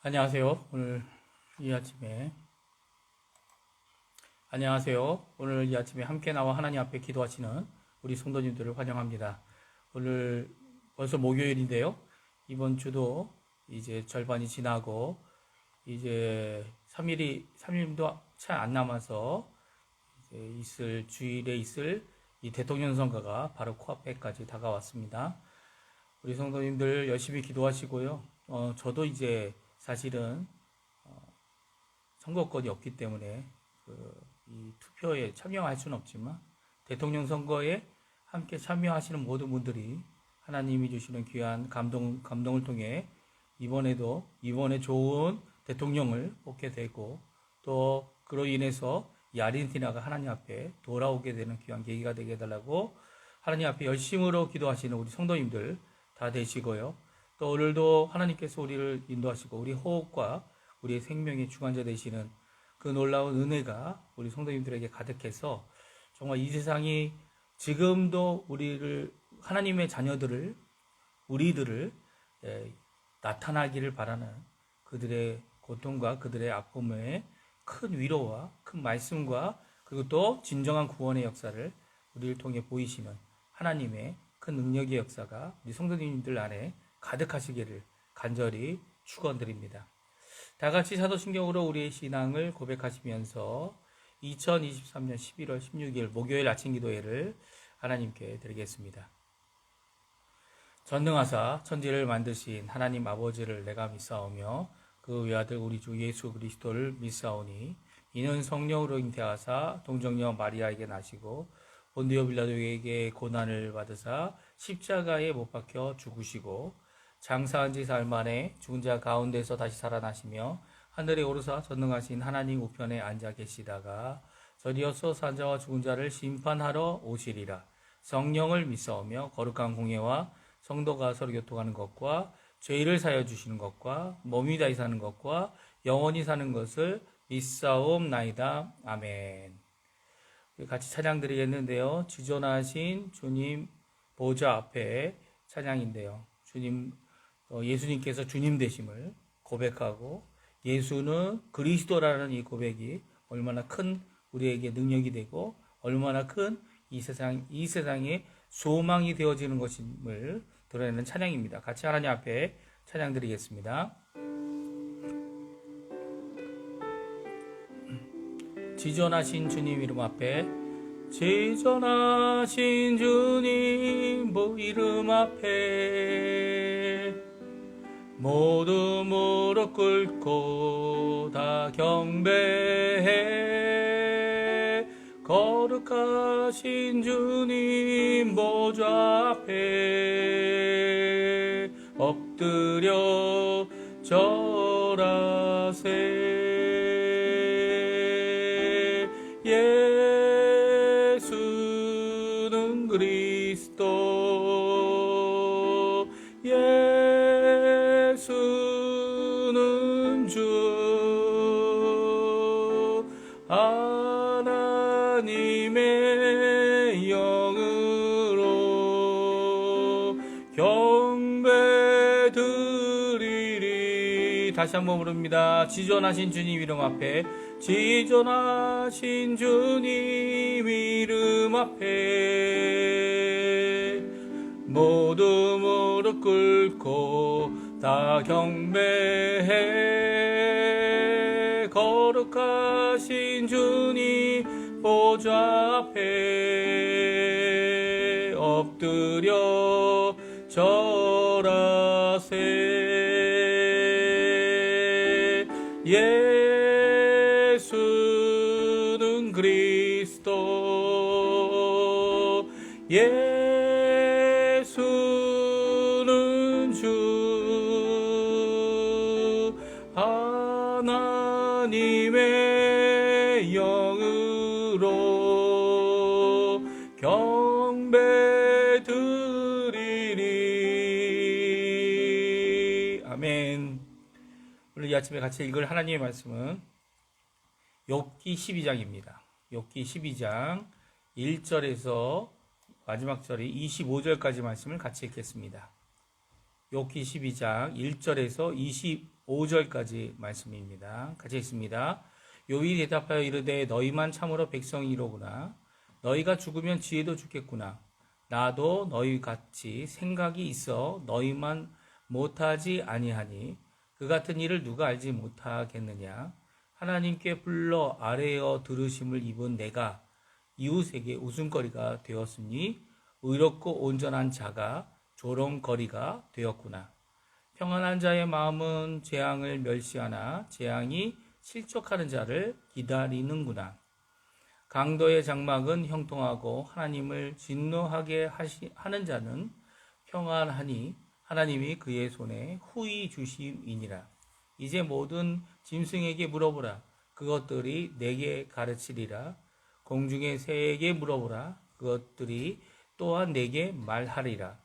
안녕하세요. 오늘 이 아침에 함께 나와 하나님 앞에 기도하시는 우리 성도님들을 환영합니다. 오늘 벌써 목요일인데요. 이번 주도 이제 절반이 지나고 이제 3일도 채 안 남아서 이제 주일에 있을 이 대통령 선거가 바로 코앞에까지 다가왔습니다. 우리 성도님들 열심히 기도하시고요. 저도 이제 사실은 선거권이 없기 때문에 이 투표에 참여할 수는 없지만 대통령 선거에 함께 참여하시는 모든 분들이 하나님이 주시는 귀한 감동을 통해 이번에 좋은 대통령을 뽑게 되고 또 그로 인해서 이 아르헨티나가 하나님 앞에 돌아오게 되는 귀한 계기가 되게 해달라고 하나님 앞에 열심으로 기도하시는 우리 성도님들 다 되시고요. 또 오늘도 하나님께서 우리를 인도하시고 우리 호흡과 우리의 생명의 주관자 되시는 그 놀라운 은혜가 우리 성도님들에게 가득해서 정말 이 세상이 지금도 하나님의 자녀들을 우리들을 나타나기를 바라는 그들의 고통과 그들의 아픔에 큰 위로와 큰 말씀과 그리고 또 진정한 구원의 역사를 우리를 통해 보이시는 하나님의 큰 능력의 역사가 우리 성도님들 안에 가득하시기를 간절히 축원드립니다. 다 같이 사도신경으로 우리의 신앙을 고백하시면서 2023년 11월 16일 목요일 아침 기도회를 하나님께 드리겠습니다. 전능하사 천지를 만드신 하나님 아버지를 내가 믿사오며 그 외아들 우리 주 예수 그리스도를 믿사오니 이는 성령으로 잉태하사 동정녀 마리아에게 나시고 본디오 빌라도에게 고난을 받으사 십자가에 못 박혀 죽으시고 장사한 지 사흘 만에 죽은 자 가운데서 다시 살아나시며 하늘에 오르사 전능하신 하나님 우편에 앉아 계시다가 저리어서 산 자와 죽은 자를 심판하러 오시리라. 성령을 믿사오며 거룩한 공예와 성도가 서로 교통하는 것과 죄를 사여 주시는 것과 몸이 다시 사는 것과 영원히 사는 것을 믿사옵나이다. 아멘. 같이 찬양 드리겠는데요. 지존하신 주님 보좌 앞에 찬양인데요. 예수님께서 주님 되심을 고백하고 예수는 그리스도라는 이 고백이 얼마나 큰 우리에게 능력이 되고 얼마나 큰 이 세상의 소망이 되어지는 것임을 드러내는 찬양입니다. 같이 하나님 앞에 찬양 드리겠습니다. 지존하신 주님 이름 앞에 지존하신 주님 이름 앞에 모두 무릎 꿇고 다 경배해 거룩하신 주님 보좌 앞에 엎드려 절하세 예수는 그리스도 예수는 주 하나님의 영으로 경배 드리리. 다시 한번 부릅니다. 지존하신 주님 이름 앞에 지존하신 주님 이름 앞에 모두 무릎 꿇고 다 경배해 거룩하신 주님 보좌 앞에 엎드려 절하세 예수는 그리스도 예수는 주 하나님의 영으로 경배 드리리. 아멘. 오늘 이 아침에 같이 읽을 하나님의 말씀은 욥기 12장입니다. 욥기 12장 1절에서 마지막 절이 25절까지 말씀을 같이 읽겠습니다. 욥기 12장 1절에서 25절까지 말씀입니다. 같이 읽습니다. 욥이 대답하여 이르되 너희만 참으로 백성이로구나. 너희가 죽으면 지혜도 죽겠구나. 나도 너희같이 생각이 있어 너희만 못하지 아니하니 그 같은 일을 누가 알지 못하겠느냐. 하나님께 불러 아뢰어 들으심을 입은 내가 이웃에게 웃음거리가 되었으니 의롭고 온전한 자가 조롱거리가 되었구나. 평안한 자의 마음은 재앙을 멸시하나 재앙이 실족하는 자를 기다리는구나. 강도의 장막은 형통하고 하나님을 진노하게 하는 자는 평안하니 하나님이 그의 손에 후히 주심이니라. 이제 모든 짐승에게 물어보라. 그것들이 내게 가르치리라. 공중의 새에게 물어보라. 그것들이 또한 내게 말하리라.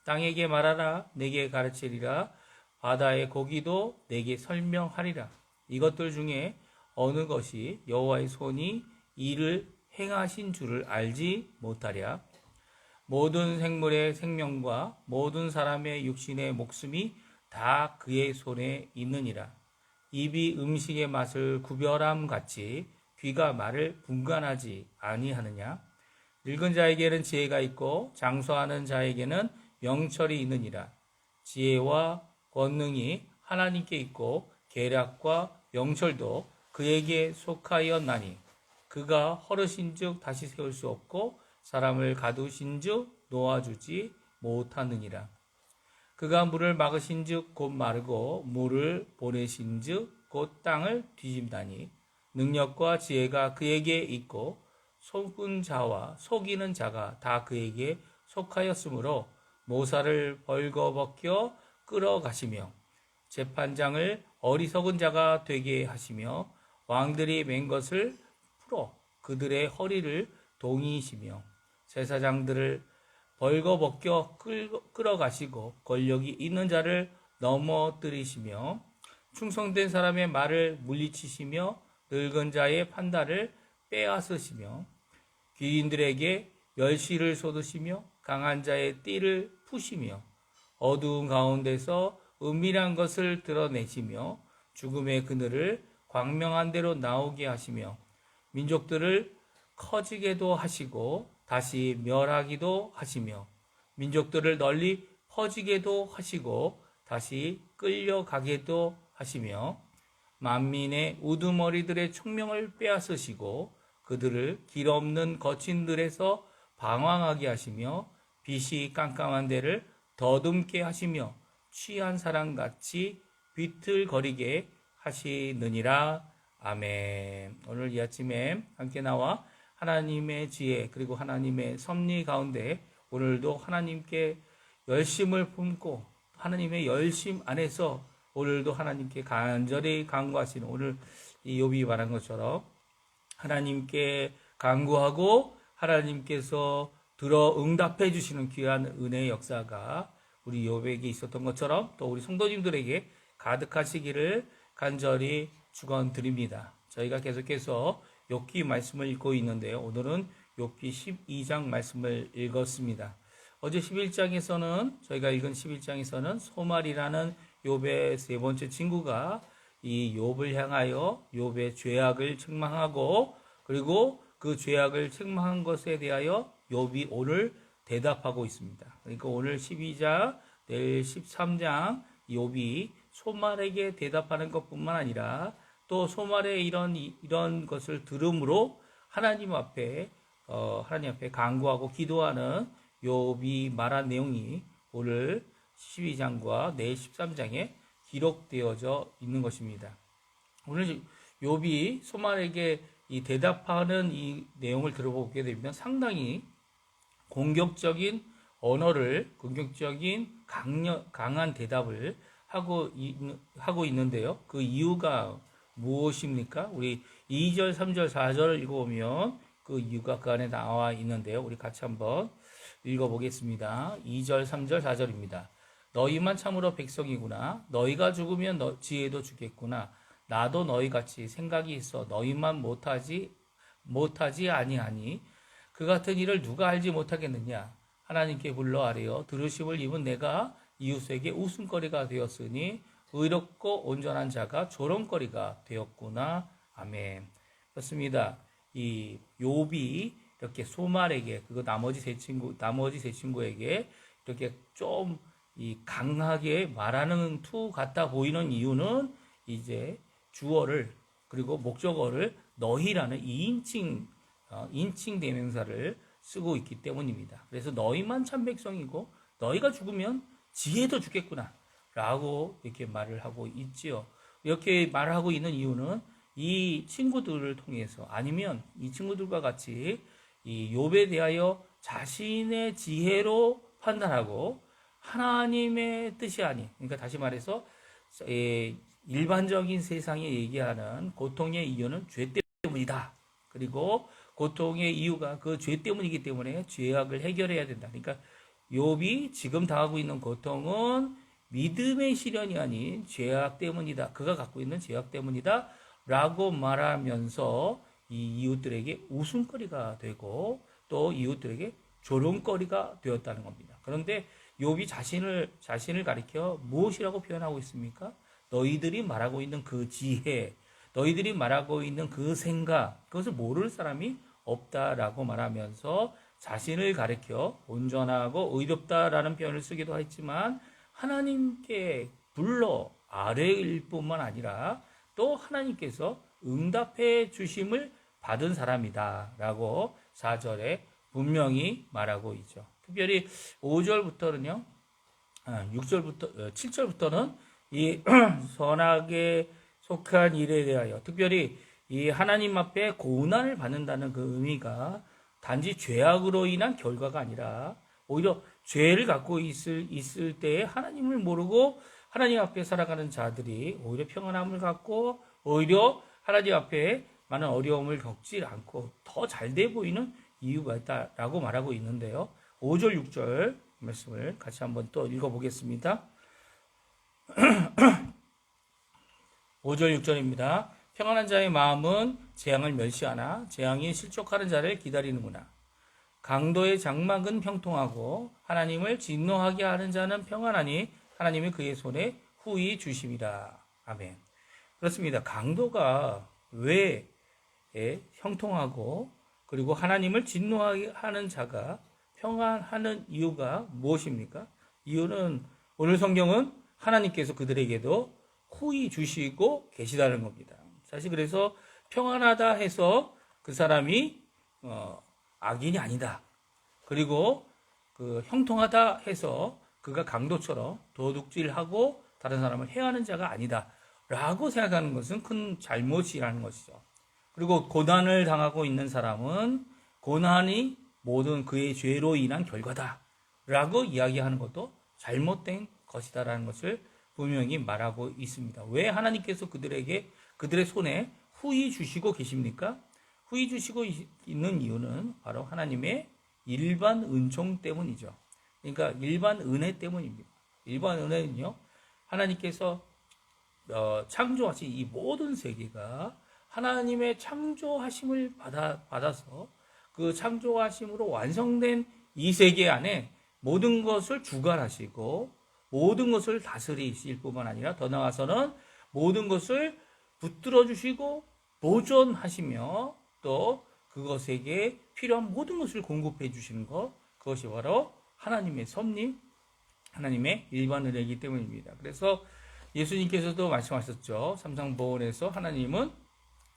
땅에게 말하라. 내게 가르치리라. 바다의 고기도 내게 설명하리라. 이것들 중에 어느 것이 여호와의 손이 이를 행하신 줄을 알지 못하랴. 모든 생물의 생명과 모든 사람의 육신의 목숨이 다 그의 손에 있느니라. 입이 음식의 맛을 구별함 같이 귀가 말을 분간하지 아니하느냐. 늙은 자에게는 지혜가 있고 장수하는 자에게는 명철이 있느니라. 지혜와 권능이 하나님께 있고 계략과 명철도 그에게 속하였나니 그가 허르신즉 다시 세울 수 없고 사람을 가두신즉 놓아주지 못하느니라. 그가 물을 막으신즉 곧 마르고 물을 보내신즉 곧 땅을 뒤집다니 능력과 지혜가 그에게 있고 속은 자와 속이는 자가 다 그에게 속하였으므로 모사를 벌거벗겨 끌어가시며 재판장을 어리석은 자가 되게 하시며 왕들이 맨 것을 풀어 그들의 허리를 동이시며 제사장들을 벌거벗겨 끌어가시고 권력이 있는 자를 넘어뜨리시며 충성된 사람의 말을 물리치시며 늙은 자의 판단을 빼앗으시며 귀인들에게 멸시를 쏟으시며 강한 자의 띠를 푸시며 어두운 가운데서 은밀한 것을 드러내시며 죽음의 그늘을 광명한 대로 나오게 하시며 민족들을 커지게도 하시고 다시 멸하기도 하시며 민족들을 널리 퍼지게도 하시고 다시 끌려가게도 하시며 만민의 우두머리들의 총명을 빼앗으시고 그들을 길 없는 거친 들에서 방황하게 하시며 빛이 깜깜한 데를 더듬게 하시며 취한 사람같이 비틀거리게 하시느니라. 아멘. 오늘 이 아침에 함께 나와 하나님의 지혜 그리고 하나님의 섭리 가운데 오늘도 하나님께 열심을 품고 하나님의 열심 안에서 오늘도 하나님께 간절히 간구하시는 오늘 이 욥이 말한 것처럼 하나님께 간구하고 하나님께서 들어 응답해 주시는 귀한 은혜의 역사가 우리 욥에게 있었던 것처럼 또 우리 성도님들에게 가득하시기를 간절히 축원드립니다. 저희가 계속해서 욥기 말씀을 읽고 있는데요. 오늘은 욥기 12장 말씀을 읽었습니다. 어제 11장에서는 저희가 읽은 11장에서는 소말이라는 욥의 세 번째 친구가 이 욥을 향하여 욥의 죄악을 책망하고 그리고 그 죄악을 책망한 것에 대하여 욥이 오늘 대답하고 있습니다. 그러니까 오늘 12장, 내일 13장 욥이 소말에게 대답하는 것뿐만 아니라 또 소말의 이런 것을 들음으로 하나님 앞에 간구하고 기도하는 욥이 말한 내용이 오늘 12장과 내일 13장에 기록되어져 있는 것입니다. 오늘 욥이 소말에게 이 대답하는 이 내용을 들어보게 되면 상당히 공격적인 언어를 공격적인 강한 대답을 하고 있는데요. 그 이유가 무엇입니까? 우리 2절, 3절, 4절을 읽어보면 그 이유가 그 안에 나와 있는데요. 우리 같이 한번 읽어보겠습니다. 2절, 3절, 4절입니다. 너희만 참으로 백성이구나. 너희가 죽으면 지혜도 죽겠구나. 나도 너희같이 생각이 있어 너희만 못하지 아니하니 그 같은 일을 누가 알지 못하겠느냐. 하나님께 불러 아뢰어 들으심을 입은 내가 이웃에게 웃음거리가 되었으니 의롭고 온전한 자가 조롱거리가 되었구나. 아멘. 그렇습니다. 이 욥이 이렇게 소말에게, 그거 나머지 세 친구에게 이렇게 좀 이 강하게 말하는 투 같아 보이는 이유는 이제 주어를, 그리고 목적어를 너희라는 2인칭 인칭 대명사를 쓰고 있기 때문입니다. 그래서 너희만 참 백성이고 너희가 죽으면 지혜도 죽겠구나 라고 이렇게 말을 하고 있지요. 이렇게 말하고 있는 이유는 이 친구들을 통해서, 아니면 이 친구들과 같이 이 욥에 대하여 자신의 지혜로 판단하고 하나님의 뜻이 아닌, 그러니까 다시 말해서 일반적인 세상에 얘기하는 고통의 이유는 죄 때문이다. 그리고 고통의 이유가 그 죄 때문이기 때문에 죄악을 해결해야 된다. 그러니까 욥이 지금 당하고 있는 고통은 믿음의 시련이 아닌 죄악 때문이다. 그가 갖고 있는 죄악 때문이다. 라고 말하면서 이 이웃들에게 웃음거리가 되고 또 이웃들에게 조롱거리가 되었다는 겁니다. 그런데 욥이 자신을 가리켜 무엇이라고 표현하고 있습니까? 너희들이 말하고 있는 그 지혜, 너희들이 말하고 있는 그 생각, 그것을 모를 사람이 없다라고 말하면서 자신을 가리켜 온전하고 의롭다라는 표현을 쓰기도 했지만 하나님께 불러 아뢰일 뿐만 아니라 또 하나님께서 응답해 주심을 받은 사람이다라고 4절에 분명히 말하고 있죠. 특별히 5절부터는요, 7절부터는 이 선악에 속한 일에 대하여, 특별히 이 하나님 앞에 고난을 받는다는 그 의미가 단지 죄악으로 인한 결과가 아니라 오히려 죄를 갖고 있을 때에 하나님을 모르고 하나님 앞에 살아가는 자들이 오히려 평안함을 갖고 오히려 하나님 앞에 많은 어려움을 겪지 않고 더 잘 돼 보이는 이유가 있다라고 말하고 있는데요. 5절, 6절 말씀을 같이 한번 또 읽어보겠습니다. 5절, 6절입니다. 평안한 자의 마음은 재앙을 멸시하나 재앙이 실족하는 자를 기다리는구나. 강도의 장막은 형통하고 하나님을 진노하게 하는 자는 평안하니 하나님이 그의 손에 후히 주심이라. 아멘. 그렇습니다. 강도가 왜 형통하고 그리고 하나님을 진노하게 하는 자가 평안하는 이유가 무엇입니까? 이유는 오늘 성경은 하나님께서 그들에게도 후히 주시고 계시다는 겁니다. 사실 그래서 평안하다 해서 그 사람이 악인이 아니다. 그리고 그 형통하다 해서 그가 강도처럼 도둑질하고 다른 사람을 해하는 자가 아니다. 라고 생각하는 것은 큰 잘못이라는 것이죠. 그리고 고난을 당하고 있는 사람은 고난이 모든 그의 죄로 인한 결과다. 라고 이야기하는 것도 잘못된 것이다라는 것을 분명히 말하고 있습니다. 왜 하나님께서 그들의 손에 후히 주시고 계십니까? 후히 주시고 있는 이유는 바로 하나님의 일반 은총 때문이죠. 그러니까 일반 은혜 때문입니다. 일반 은혜는요, 하나님께서 창조하신 이 모든 세계가 하나님의 창조하심을 받아서 그 창조하심으로 완성된 이 세계 안에 모든 것을 주관하시고 모든 것을 다스리실 뿐만 아니라 더 나아가서는 모든 것을 붙들어 주시고 보존하시며 또 그것에게 필요한 모든 것을 공급해 주시는 것, 그것이 바로 하나님의 섭리, 하나님의 일반 은혜이기 때문입니다. 그래서 예수님께서도 말씀하셨죠. 삼상보훈에서 하나님은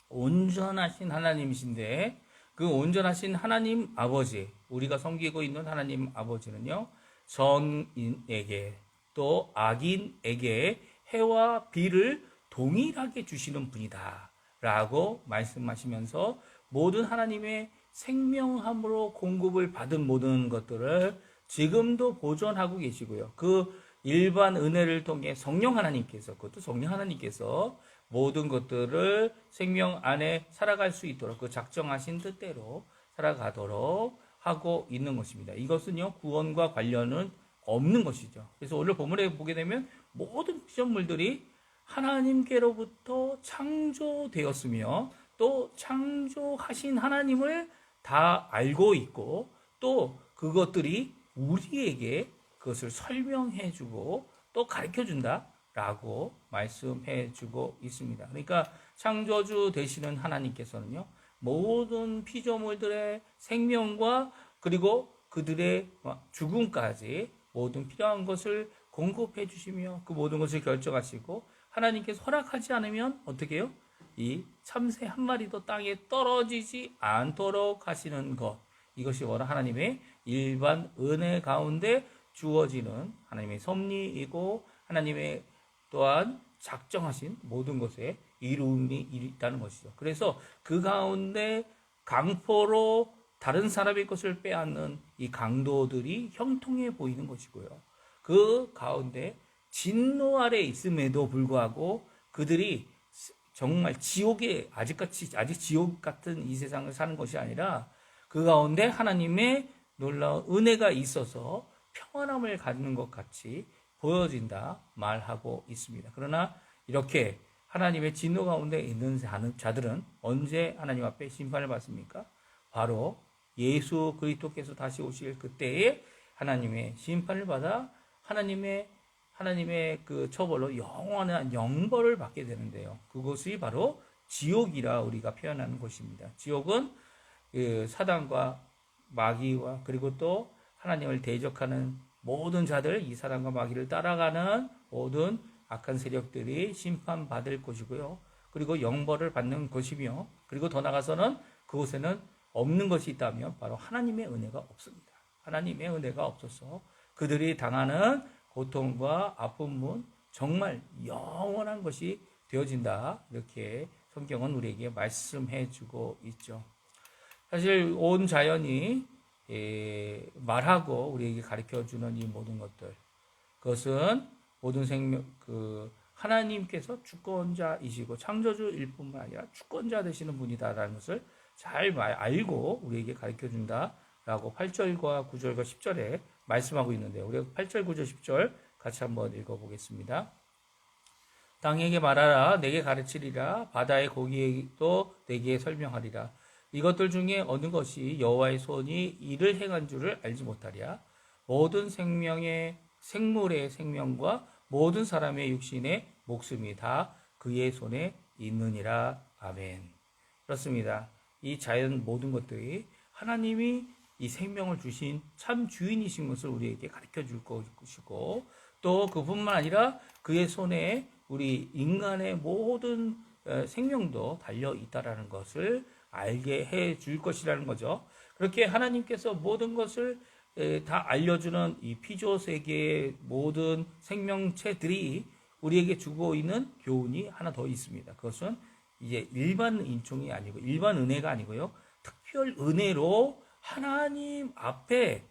온전하신 하나님이신데 그 온전하신 하나님 아버지, 우리가 섬기고 있는 하나님 아버지는요, 선인에게 또 악인에게 해와 비를 동일하게 주시는 분이다 라고 말씀하시면서 모든 하나님의 생명함으로 공급을 받은 모든 것들을 지금도 보존하고 계시고요. 그 일반 은혜를 통해 성령 하나님께서, 그것도 성령 하나님께서 모든 것들을 생명 안에 살아갈 수 있도록 그 작정하신 뜻대로 살아가도록 하고 있는 것입니다. 이것은요, 구원과 관련은 없는 것이죠. 그래서 오늘 본문에 보게 되면 모든 피조물들이 하나님께로부터 창조되었으며 또 창조하신 하나님을 다 알고 있고 또 그것들이 우리에게 그것을 설명해 주고 또 가르쳐 준다라고 말씀해 주고 있습니다. 그러니까 창조주 되시는 하나님께서는요, 모든 피조물들의 생명과 그리고 그들의 죽음까지 모든 필요한 것을 공급해 주시며 그 모든 것을 결정하시고, 하나님께서 허락하지 않으면 어떻게 해요? 이 참새 한 마리도 땅에 떨어지지 않도록 하시는 것, 이것이 바로 하나님의 일반 은혜 가운데 주어지는 하나님의 섭리이고, 하나님의 또한 작정하신 모든 것에 이루음이 있다는 것이죠. 그래서 그 가운데 강포로 다른 사람의 것을 빼앗는 이 강도들이 형통해 보이는 것이고요. 그 가운데 진노 아래 있음에도 불구하고 그들이 정말 지옥에 아직 지옥 같은 이 세상을 사는 것이 아니라 그 가운데 하나님의 놀라운 은혜가 있어서 평안함을 갖는 것 같이 보여진다 말하고 있습니다. 그러나 이렇게 하나님의 진노 가운데 있는 자들은 언제 하나님 앞에 심판을 받습니까? 바로 예수 그리스도께서 다시 오실 그때에 하나님의 심판을 받아 하나님의 그 처벌로 영원한 영벌을 받게 되는데요. 그것이 바로 지옥이라 우리가 표현하는 것입니다. 지옥은 사단과 마귀와 그리고 또 하나님을 대적하는 모든 자들, 이 사단과 마귀를 따라가는 모든 악한 세력들이 심판받을 것이고요. 그리고 영벌을 받는 것이며, 그리고 더 나아가서는 그곳에는 없는 것이 있다면 바로 하나님의 은혜가 없습니다. 하나님의 은혜가 없어서 그들이 당하는 고통과 아픔은 정말 영원한 것이 되어진다. 이렇게 성경은 우리에게 말씀해 주고 있죠. 사실 온 자연이 말하고 우리에게 가르쳐 주는 이 모든 것들, 그것은 모든 생명, 하나님께서 주권자이시고 창조주일 뿐만 아니라 주권자 되시는 분이다라는 것을 잘 알고 우리에게 가르쳐 준다라고 8절과 9절과 10절에 말씀하고 있는데, 우리가 8절, 9절, 10절 같이 한번 읽어보겠습니다. 땅에게 말하라, 내게 가르치리라. 바다의 고기에도 내게 설명하리라. 이것들 중에 어느 것이 여호와의 손이 이를 행한 줄을 알지 못하랴. 모든 생물의 생명과 모든 사람의 육신의 목숨이 다 그의 손에 있느니라. 아멘. 그렇습니다. 이 자연 모든 것들이 하나님이 이 생명을 주신 참 주인이신 것을 우리에게 가르쳐 줄 것이고, 또 그뿐만 아니라 그의 손에 우리 인간의 모든 생명도 달려 있다라는 것을 알게 해 줄 것이라는 거죠. 그렇게 하나님께서 모든 것을 다 알려주는 이 피조 세계의 모든 생명체들이 우리에게 주고 있는 교훈이 하나 더 있습니다. 그것은 이제 일반 인종이 아니고 일반 은혜가 아니고요, 특별 은혜로 하나님 앞에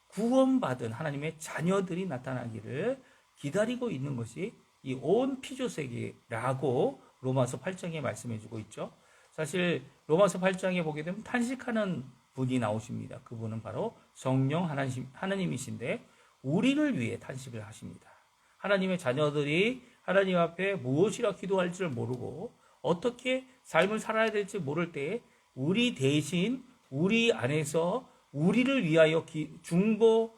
구원받은 하나님의 자녀들이 나타나기를 기다리고 있는 것이 이 온 피조 세계라고 로마서 8장에 말씀해주고 있죠. 사실 로마서 8장에 보게 되면 탄식하는 분이 나오십니다. 그분은 바로 성령 하나님이신데 우리를 위해 탄식을 하십니다. 하나님의 자녀들이 하나님 앞에 무엇이라 기도할 줄 모르고 어떻게 삶을 살아야 될지 모를 때에 우리 대신 우리 안에서 우리를 위하여 중보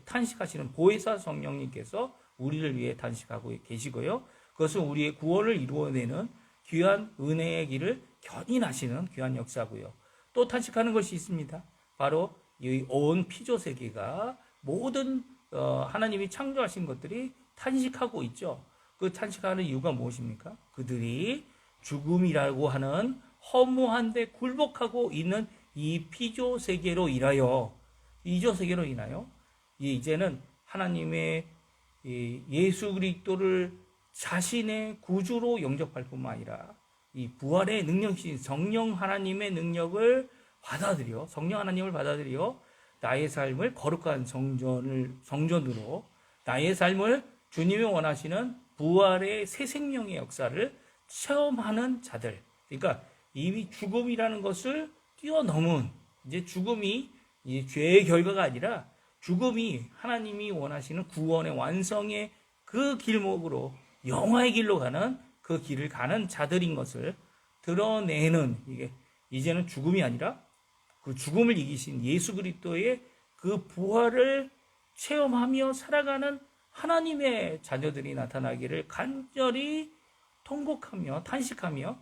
탄식하시는 보혜사 성령님께서 우리를 위해 탄식하고 계시고요. 그것은 우리의 구원을 이루어내는 귀한 은혜의 길을 견인하시는 귀한 역사고요. 또 탄식하는 것이 있습니다. 바로 이 온 피조 세계가 모든 하나님이 창조하신 것들이 탄식하고 있죠. 그 탄식하는 이유가 무엇입니까? 그들이 죽음이라고 하는 허무한데 굴복하고 있는 이 피조 세계로 인하여 이제는 하나님의 예수 그리스도를 자신의 구주로 영접할 뿐만 아니라 이 부활의 능력이신 성령 하나님의 능력을 받아들여, 성령 하나님을 받아들여 나의 삶을 거룩한 성전으로 나의 삶을 주님이 원하시는 부활의 새 생명의 역사를 체험하는 자들. 그러니까 이미 죽음이라는 것을 뛰어넘은, 이제 죽음이 이제 죄의 결과가 아니라 죽음이 하나님이 원하시는 구원의 완성의 그 길목으로, 영화의 길로 가는 그 길을 가는 자들인 것을 드러내는, 이게 이제는 죽음이 아니라 그 죽음을 이기신 예수 그리스도의 그 부활을 체험하며 살아가는 하나님의 자녀들이 나타나기를 간절히 통곡하며 탄식하며